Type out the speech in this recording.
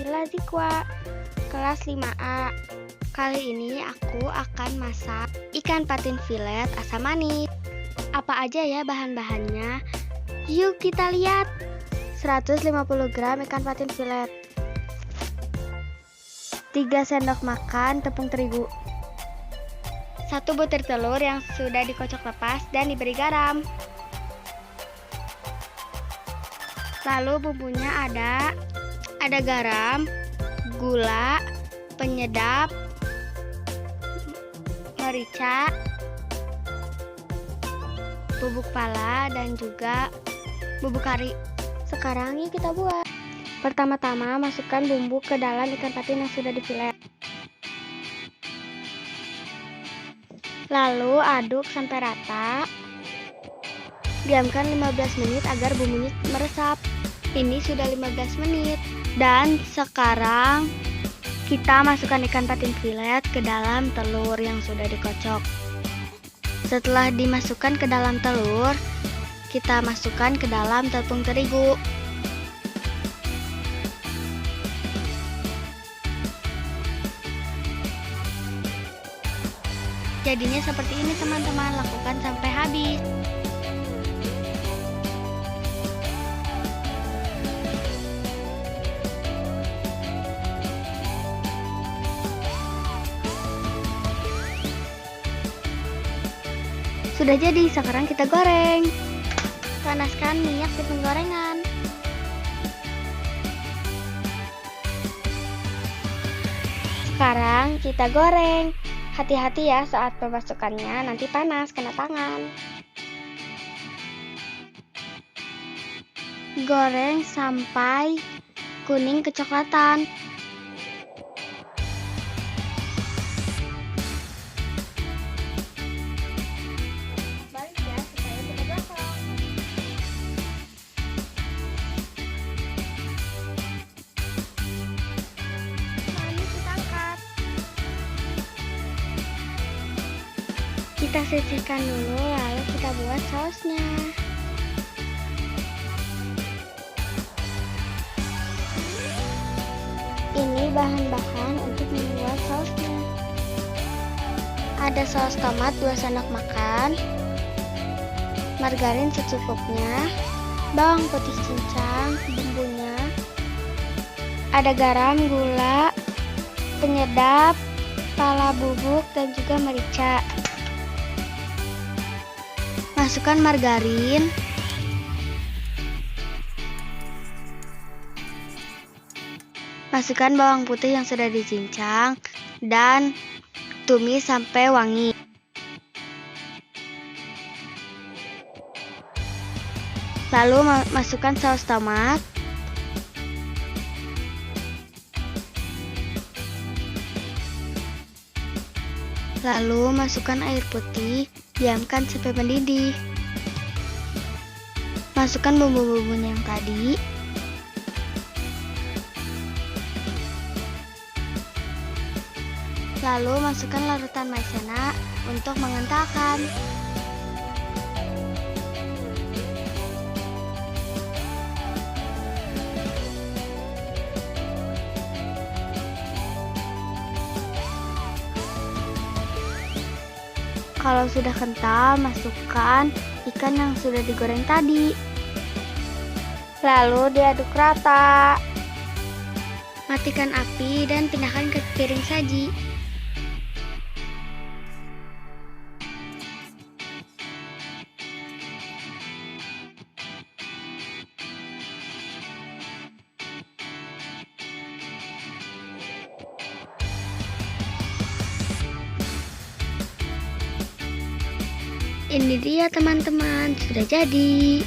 Nabila Zikwa, kelas 5A. Kali ini aku akan masak ikan patin filet asam manis. Apa aja ya bahan-bahannya? Yuk kita lihat. 150 gram ikan patin filet, 3 sendok makan tepung terigu, 1 butir telur yang sudah dikocok lepas dan diberi garam. Lalu bumbunya ada garam, gula, penyedap, merica, bubuk pala, dan juga bubuk kari. Sekarang yuk kita buat. Pertama-tama masukkan bumbu ke dalam ikan patin yang sudah difilet. Lalu aduk sampai rata. Diamkan 15 menit agar bumbunya meresap. Ini sudah 15 menit. Dan sekarang kita masukkan ikan patin filet ke dalam telur yang sudah dikocok. Setelah dimasukkan ke dalam telur, kita masukkan ke dalam tepung terigu. Jadinya seperti ini teman-teman, lakukan sampai habis. Sudah jadi, sekarang kita goreng. Panaskan minyak di penggorengan. Sekarang kita goreng. Hati-hati ya saat pemasukannya, nanti panas kena tangan. Goreng sampai kuning kecoklatan. Balik ya supaya tidak gosong. Manis kita angkat. Kita sisihkan dulu, lalu kita buat sausnya. Ini bahan-bahan untuk membuat sausnya. Ada saus tomat 2 sendok makan, margarin secukupnya, bawang putih cincang, bumbunya, ada garam, gula, penyedap, pala bubuk, dan juga merica. Masukkan margarin, masukkan bawang putih yang sudah dicincang, dan tumis sampai wangi. Lalu masukkan saus tomat, lalu masukkan air putih, diamkan sampai mendidih. Masukkan bumbu-bumbunya yang tadi. Lalu masukkan larutan maizena untuk mengentalkan. Kalau sudah kental, masukkan ikan yang sudah digoreng tadi. Lalu diaduk rata. Matikan api dan pindahkan ke piring saji. Ini dia teman-teman, sudah jadi.